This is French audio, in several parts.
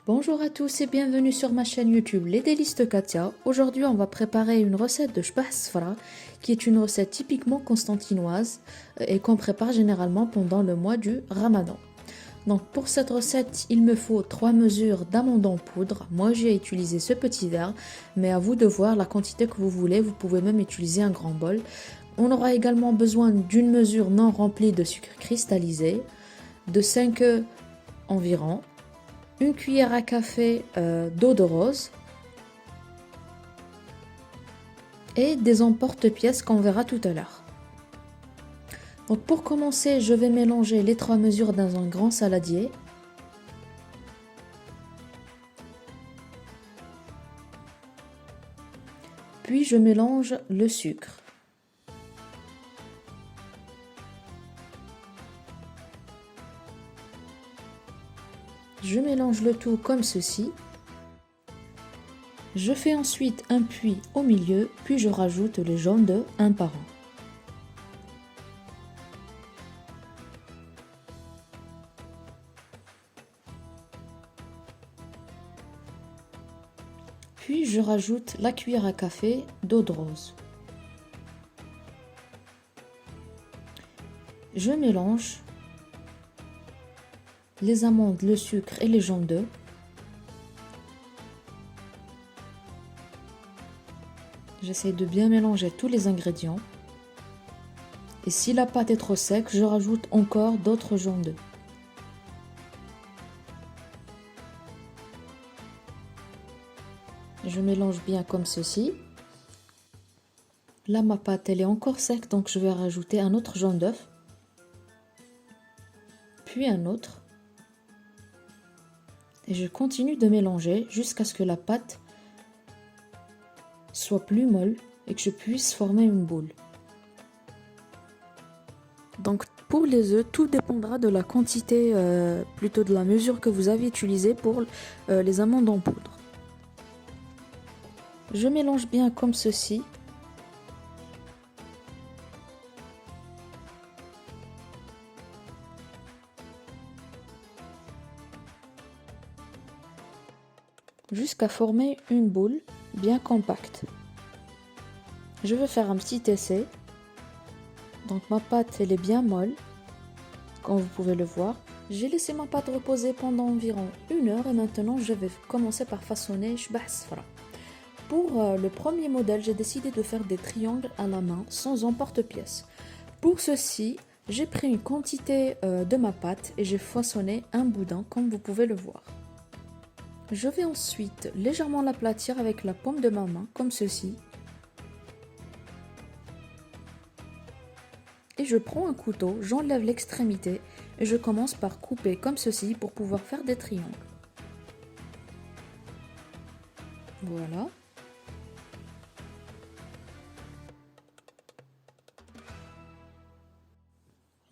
Bonjour à tous et bienvenue sur ma chaîne YouTube Les Délices de Katia. Aujourd'hui, on va préparer une recette de shbah sfra, qui est une recette typiquement constantinoise et qu'on prépare généralement pendant le mois du Ramadan. Donc pour cette recette, il me faut 3 mesures d'amandes en poudre. Moi, j'ai utilisé ce petit verre, mais à vous de voir la quantité que vous voulez. Vous pouvez même utiliser un grand bol. On aura également besoin d'une mesure non remplie de sucre cristallisé, de 5 œufs environ, une cuillère à café d'eau de rose et des emporte-pièces qu'on verra tout à l'heure. Donc pour commencer, je vais mélanger les 3 mesures dans un grand saladier. Puis je mélange le sucre. Je mélange le tout comme ceci. Je fais ensuite un puits au milieu, puis je rajoute les jaunes d'œufs un par un. Puis je rajoute la cuillère à café d'eau de rose. Je mélange les amandes, le sucre et les jaunes d'œufs. J'essaie de bien mélanger tous les ingrédients. Et si la pâte est trop sec, je rajoute encore d'autres jaunes d'œufs. Je mélange bien comme ceci. Là, ma pâte elle est encore sec, donc je vais rajouter un autre jaune d'œuf. Puis un autre. Et je continue de mélanger jusqu'à ce que la pâte soit plus molle et que je puisse former une boule. Donc pour les œufs, tout dépendra de la quantité, plutôt de la mesure que vous avez utilisée pour les amandes en poudre. Je mélange bien comme ceci. Jusqu'à former une boule bien compacte. Je vais faire un petit essai. Donc ma pâte elle est bien molle, comme vous pouvez le voir. J'ai laissé ma pâte reposer pendant environ 1 heure et maintenant je vais commencer par façonner shbah sfra. Pour le premier modèle, j'ai décidé de faire des triangles à la main sans emporte-pièce. Pour ceci, j'ai pris une quantité de ma pâte et j'ai façonné un boudin comme vous pouvez le voir. Je vais ensuite légèrement l'aplatir avec la paume de ma main, comme ceci. Et je prends un couteau, j'enlève l'extrémité et je commence par couper comme ceci pour pouvoir faire des triangles. Voilà.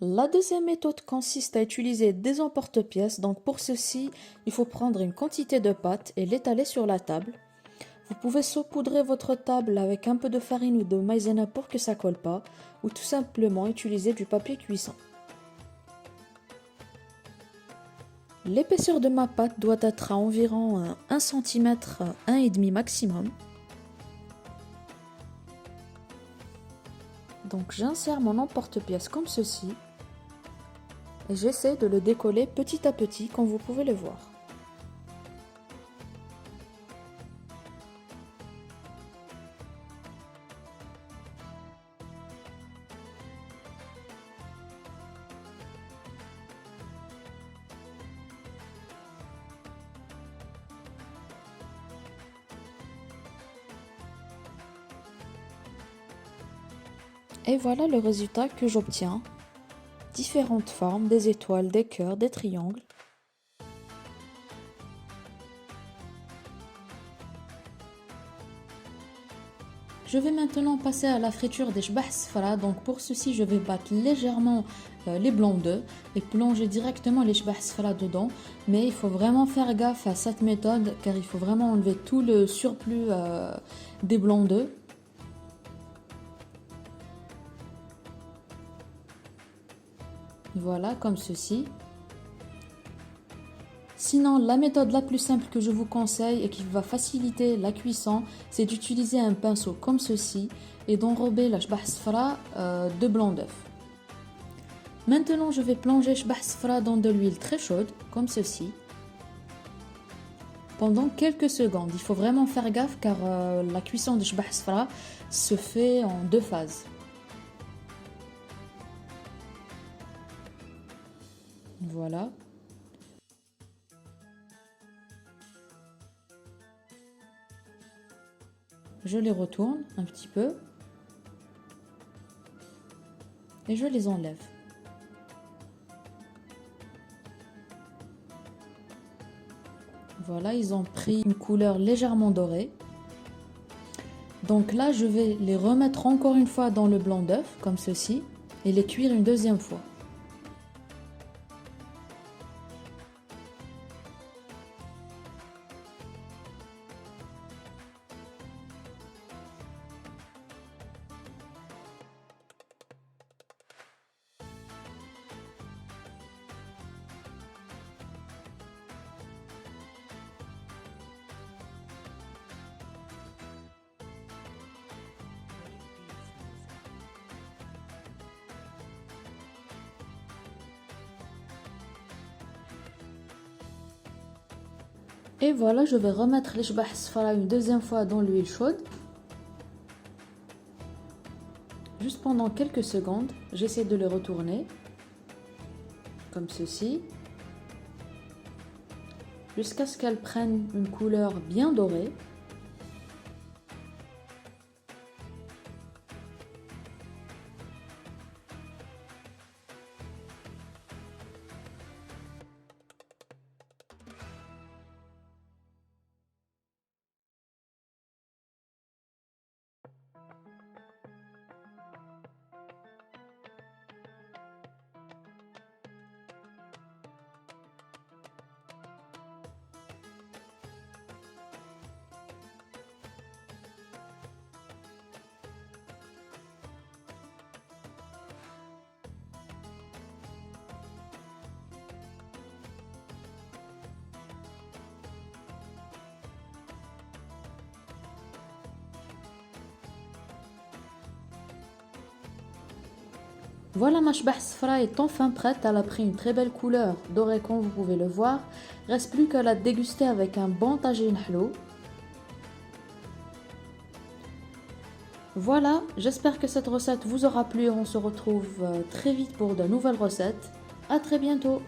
La deuxième méthode consiste à utiliser des emporte-pièces. Donc pour ceci, il faut prendre une quantité de pâte et l'étaler sur la table. Vous pouvez saupoudrer votre table avec un peu de farine ou de maïzena pour que ça colle pas, ou tout simplement utiliser du papier cuisson. L'épaisseur de ma pâte doit être à environ 1 cm, 1,5 maximum. Donc j'insère mon emporte-pièce comme ceci. Et j'essaie de le décoller petit à petit comme vous pouvez le voir. Et voilà le résultat que j'obtiens. Différentes formes, des étoiles, des cœurs, des triangles. Je vais maintenant passer à la friture des shbah sfra. Donc pour ceci, je vais battre légèrement les blancs d'œufs et plonger directement les shbah sfra dedans. Mais il faut vraiment faire gaffe à cette méthode car il faut vraiment enlever tout le surplus des blancs d'œufs. Voilà, comme ceci. Sinon, la méthode la plus simple que je vous conseille et qui va faciliter la cuisson, c'est d'utiliser un pinceau comme ceci et d'enrober la shbah safra de blanc d'œuf. Maintenant, je vais plonger shbah safra dans de l'huile très chaude, comme ceci, pendant quelques secondes. Il faut vraiment faire gaffe car la cuisson de shbah safra se fait en 2 phases. Voilà. Je les retourne un petit peu et je les enlève. Voilà, ils ont pris une couleur légèrement dorée. Donc là, je vais les remettre encore une fois dans le blanc d'œuf, comme ceci, et les cuire une deuxième fois. Et voilà, je vais remettre les shbah safra une deuxième fois dans l'huile chaude. Juste pendant quelques secondes, j'essaie de les retourner, comme ceci, jusqu'à ce qu'elles prennent une couleur bien dorée. Voilà, ma shbah safra est enfin prête, elle a pris une très belle couleur dorée comme vous pouvez le voir. Reste plus qu'à la déguster avec un bon tagine halou. Voilà, j'espère que cette recette vous aura plu. On se retrouve très vite pour de nouvelles recettes. À très bientôt.